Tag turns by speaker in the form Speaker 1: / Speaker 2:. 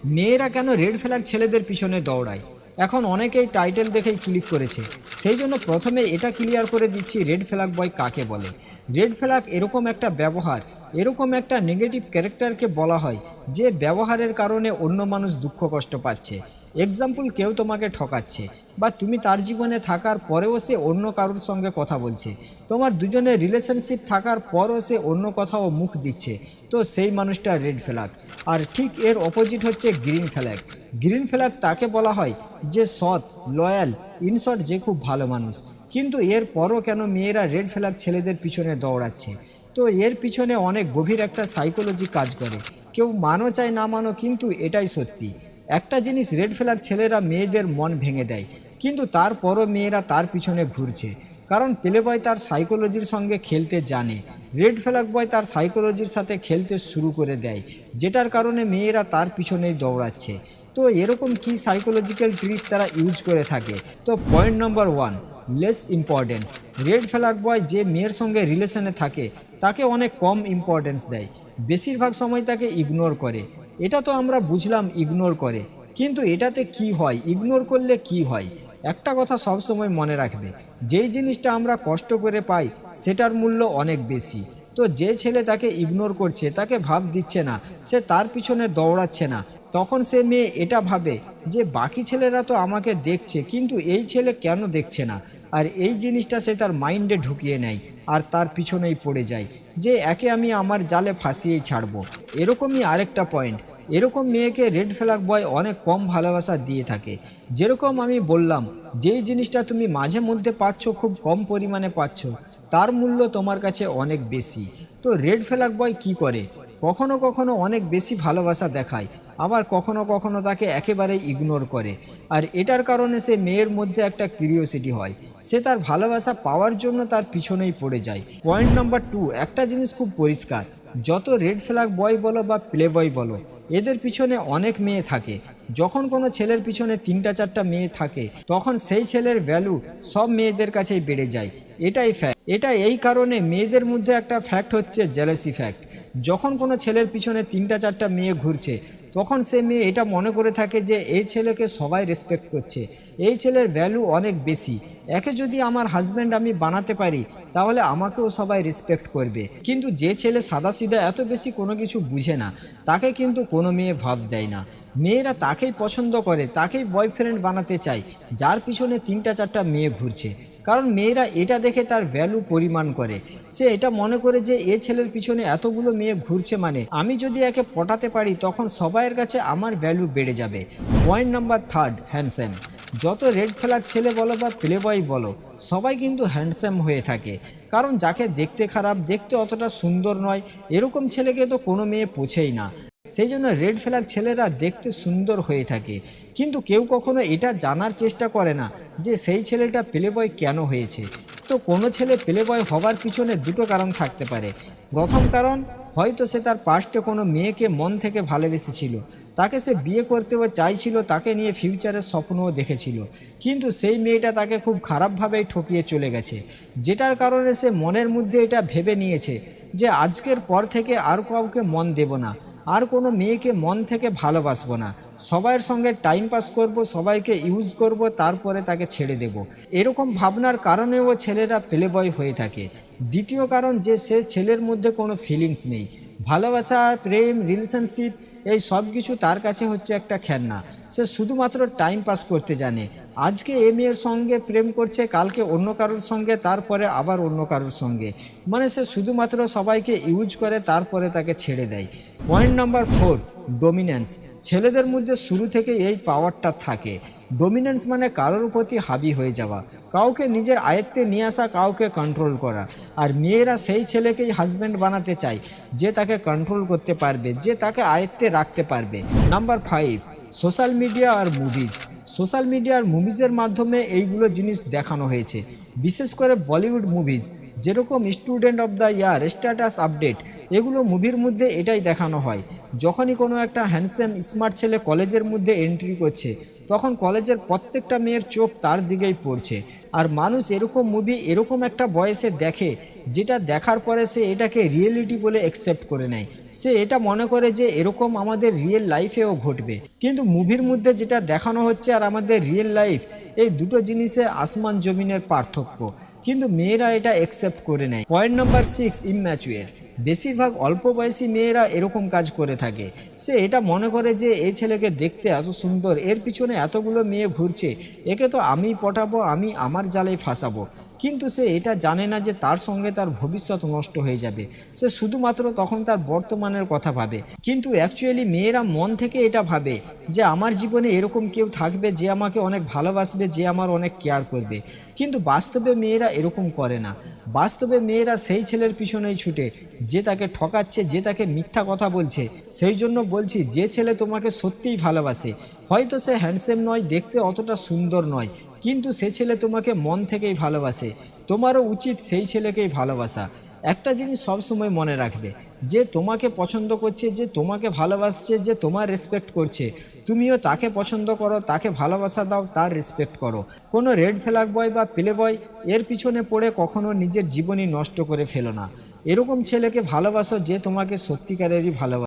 Speaker 1: মেয়েরা কেন red flag ছেলেদের পিছনে দৌড়ায়? এখন অনেকেই টাইটেল দেখেই ক্লিক করেছে, সেই জন্য প্রথমে এটা ক্লিয়ার করে দিচ্ছি রেড ফ্ল্যাগ বয় কাকে বলে। রেড ফ্ল্যাগ এরকম একটা ব্যবহার, এরকম একটা নেগেটিভ ক্যারেক্টারকে বলা হয় যে ব্যবহারের কারণে অন্য মানুষ দুঃখ কষ্ট পাচ্ছে। এক্সাম্পল, কেউ তোমাকে ঠকাচ্ছে বা তুমি তার জীবনে থাকার পরেও সে অন্য কারোর সঙ্গে কথা বলছে, তোমার দুজনের রিলেশনশিপ থাকার পরও সে অন্য কথাও মুখ দিচ্ছে, তো সেই মানুষটা রেড ফ্ল্যাগ। আর ঠিক এর অপোজিট হচ্ছে গ্রিন ফ্ল্যাগ। গ্রিন ফ্ল্যাগ তাকে বলা হয় যে সৎ, লয়াল, ইনশর্ট যে খুব ভালো মানুষ। কিন্তু এর পরও কেন মেয়েরা রেড ফ্ল্যাগ ছেলেদের পিছনে দৌড়াচ্ছে? তো এর পিছনে অনেক গভীর একটা সাইকোলজি কাজ করে। কেউ মানো চাই না মানো, কিন্তু এটাই সত্যি। একটা জিনিস, রেড ফ্ল্যাগ ছেলেরা মেয়েদের মন ভেঙে দেয়, কিন্তু তারপরও মেয়েরা তার পিছনে ঘুরছে, কারণ প্লে বয় তার সাইকোলজির সঙ্গে খেলতে জানে। রেড ফ্ল্যাগ বয় তার সাইকোলজির সাথে খেলতে শুরু করে দেয়, যেটার কারণে মেয়েরা তার পিছনেই দৌড়াচ্ছে। তো এরকম কি সাইকোলজিক্যাল ট্রিক তারা ইউজ করে থাকে? তো point number 1, less importance. Red flag বয় যে মেয়ের সঙ্গে রিলেশনে থাকে তাকে অনেক কম ইম্পর্টেন্স দেয়, বেশিরভাগ সময় তাকে ইগনোর করে। এটা তো আমরা বুঝলাম ইগনোর করে, কিন্তু এটাতে কি হয়? ইগনোর করলে কি হয়? একটা কথা সবসময় মনে রাখবে, যেই জিনিসটা আমরা কষ্ট করে পাই সেটার মূল্য অনেক বেশি। তো যে ছেলে তাকে ইগনোর করছে, তাকে ভাব দিচ্ছে না, সে তার পিছনে দৌড়াচ্ছে না, তখন সে মেয়ে এটা ভাবে যে বাকি ছেলেরা তো আমাকে দেখছে, কিন্তু এই ছেলে কেন দেখছে না? আর এই জিনিসটা সে তার মাইন্ডে ঢুকিয়ে নেয় আর তার পিছনেই পড়ে যায় যে একে আমি আমার জালে ফাঁসিয়েই ছাড়বো। এরকমই আরেকটা পয়েন্ট, এরকম মেয়েকে রেড ফ্ল্যাগ বয় অনেক কম ভালোবাসা দিয়ে থাকে। যেরকম আমি বললাম, যেই জিনিসটা তুমি মাঝে মধ্যে পাচ্ছ, খুব কম পরিমাণে পাচ্ছ, তার মূল্য তোমার কাছে অনেক বেশি। তো রেড ফ্ল্যাগ বয় কি করে? কখনো কখনো অনেক বেশি ভালোবাসা দেখায়, আবার কখনো কখনো তাকে একেবারেই ইগনোর করে। আর এটার কারণে সে মেয়ের মধ্যে একটা কিউরিওসিটি হয়, সে তার ভালোবাসা পাওয়ার জন্য তার পিছনেই পড়ে যায়। পয়েন্ট নাম্বার 2, একটা জিনিস খুব পরিষ্কার, যত রেড ফ্ল্যাগ বয় বলো বা প্লে বয় বলো, এদের পিছনে অনেক মেয়ে থাকে। যখন কোনো ছেলের পিছনে 3-4টা মেয়ে থাকে, তখন সেই ছেলের ভ্যালু সব মেয়েদের কাছেই বেড়ে যায়। এটাই ফ্যাক্ট। এটা এই কারণে মেয়েদের মধ্যে একটা ফ্যাক্ট হচ্ছে জেলাসি ফ্যাক্ট। যখন কোনো ছেলের পিছনে 3-4টা মেয়ে ঘুরছে, তখন সে মেয়ে এটা মনে করে থাকে যে এই ছেলেকে সবাই রেসপেক্ট করছে, এই ছেলের ভ্যালু অনেক বেশি, একে যদি আমার হাজব্যান্ড আমি বানাতে পারি তাহলে আমাকেও সবাই রেসপেক্ট করবে। কিন্তু যে ছেলে সাদাসিধা এত বেশি কোনো কিছু বুঝে না, তাকে কিন্তু কোনো মেয়ে ভাব দেয় না। মেয়েরা তাকেই পছন্দ করে, তাকেই বয়ফ্রেন্ড বানাতে চায় যার পিছনে 3-4টা মেয়ে ঘুরছে। কারণ মেয়েরা এটা দেখে তার ভ্যালু পরিমাণ করে। সে এটা মনে করে যে এ ছেলের পিছনে এতগুলো মেয়ে ঘুরছে, মানে আমি যদি একে পটাতে পারি তখন সবাইয়ের কাছে আমার ভ্যালু বেড়ে যাবে। Point number 3, handsome. যত রেড ফ্ল্যাগ ছেলে বলো বা প্লে বয় বলো, সবাই কিন্তু হ্যান্ডসাম হয়ে থাকে। কারণ যাকে দেখতে খারাপ, দেখতে অতটা সুন্দর নয়, এরকম ছেলেকে তো কোনো মেয়ে পোছেই না। সেই জন্য রেড ফ্ল্যাগ ছেলেরা দেখতে সুন্দর হয়ে থাকে, কিন্তু কেউ কখনো এটা জানার চেষ্টা করে না যে সেই ছেলেটা প্লে বয় কেন হয়েছে। তো কোনো ছেলে প্লে বয় হওয়ার পিছনে দুটো কারণ থাকতে পারে। প্রথম কারণ, হয়তো সে তার পাস্টে কোনো মেয়েকে মন থেকে ভালোবেসেছিল, তাকে সে বিয়ে করতেও চাইছিল, তাকে নিয়ে ফিউচারের স্বপ্নও দেখেছিল, কিন্তু সেই মেয়েটা তাকে খুব খারাপভাবেই ঠকিয়ে চলে গেছে, যেটার কারণে সে মনের মধ্যে এটা ভেবে নিয়েছে যে আজকের পর থেকে আর কাউকে মন দেব না, আর কোনো মেয়েকে মন থেকে ভালোবাসবো না, সবাইয়ের সঙ্গে টাইম পাস করব, সবাইকে ইউজ করব, তারপরে তাকে ছেড়ে দেব। এরকম ভাবনার কারণেও ছেলেরা প্লে বয় হয়ে থাকে। দ্বিতীয় কারণ, যে সে ছেলের মধ্যে কোনো ফিলিংস নেই, ভালোবাসা, প্রেম, রিলেশনশিপ এই সব কিছু তার কাছে হচ্ছে একটা খেলনা। সে শুধুমাত্র টাইম পাস করতে জানে। আজকে এ মেয়ের সঙ্গে প্রেম করছে, কালকে অন্য কারোর সঙ্গে, তারপরে আবার অন্য কারোর সঙ্গে, মানে সে শুধুমাত্র সবাইকে ইউজ করে তারপরে তাকে ছেড়ে দেয়। Point number 4, dominance. ছেলেদের মধ্যে শুরু থেকে এই পাওয়ারটা থাকে। ডমিন্যান্স মানে কারোর প্রতি হাবি হয়ে যাওয়া, কাউকে নিজের আয়ত্তে নিয়ে আসা, কাউকে কন্ট্রোল করা। আর মেয়েরা সেই ছেলেকেই হাজব্যান্ড বানাতে চায় যে তাকে কন্ট্রোল করতে পারবে, যে তাকে আয়ত্তে রাখতে পারবে। নাম্বার 5, সোশ্যাল মিডিয়া আর মুভিজ। সোশ্যাল মিডিয়া আর মুভিজের মাধ্যমে এইগুলো জিনিস দেখানো হয়েছে, বিশেষ করে বলিউড মুভিজ, যেরকম student of the year, status update, এগুলো মুভির মধ্যে এটাই দেখানো হয়। যখনই কোনো একটা হ্যান্ডসাম স্মার্ট ছেলে কলেজের মধ্যে এন্ট্রি করছে, তখন কলেজের প্রত্যেকটা মেয়ের চোখ তার দিকেই পড়ছে। আর মানুষ এরকম মুভি এরকম একটা বয়সে দেখে যেটা দেখার পরে সে এটাকে রিয়েলিটি বলে অ্যাকসেপ্ট করে নেয়। সে এটা মনে করে যে এরকম আমাদের রিয়েল লাইফেও ঘটবে, কিন্তু মুভির মধ্যে যেটা দেখানো হচ্ছে আর আমাদের রিয়েল লাইফ, এই দুটো জিনিসে আসমান জমিনের পার্থক্য। কিন্তু মেয়েরা এটা অ্যাকসেপ্ট করে নেয়। Point number 6, ইম্যাচুয়ার। বেশিরভাগ অল্প বয়সী মেয়েরা এরকম কাজ করে থাকে। সে এটা মনে করে যে এই ছেলেকে দেখতে এত সুন্দর, এর পিছনে এতগুলো মেয়ে ঘুরছে, একে তো আমি পটাবো, আমি আমার জালে ফাঁসাবো। কিন্তু সে এটা জানে না যে তার সঙ্গে তার ভবিষ্যৎ নষ্ট হয়ে যাবে। সে শুধুমাত্র তখন তার বর্তমানের কথা ভাবে। কিন্তু অ্যাকচুয়ালি মেয়েরা মন থেকে এটা ভাবে যে আমার জীবনে এরকম কেউ থাকবে যে আমাকে অনেক ভালোবাসবে, যে আমার অনেক কেয়ার করবে। কিন্তু বাস্তবে মেয়েরা এরকম করে না। বাস্তবে মেয়েরা সেই ছেলের পিছনেই ছুটে যে তাকে ঠকাচ্ছে, যে তাকে মিথ্যা কথা বলছে। সেই জন্য বলছি, যে ছেলে তোমাকে সত্যিই ভালোবাসে, হয়তো সে হ্যান্ডসাম নয়, দেখতে অতটা সুন্দর নয়, কিন্তু সে ছেলে তোমাকে মন থেকেই ভালোবাসে, তোমারও উচিত সেই ছেলেকেই ভালোবাসা। একটা জিনিস সবসময় মনে রাখবে, যে তোমাকে পছন্দ করছে, যে তোমাকে ভালোবাসছে, যে তোমার রেসপেক্ট করছে, তুমিও তাকে পছন্দ করো, তাকে ভালোবাসা দাও, তার রেসপেক্ট করো। কোনো রেড ফ্ল্যাগ বয় বা প্লে বয় এর পিছনে পড়ে কখনো নিজের জীবনই নষ্ট করে ফেলো না। এরকম ছেলেকে ভালোবাসো যে তোমাকে সত্যিকারেরই ভালোবাসে।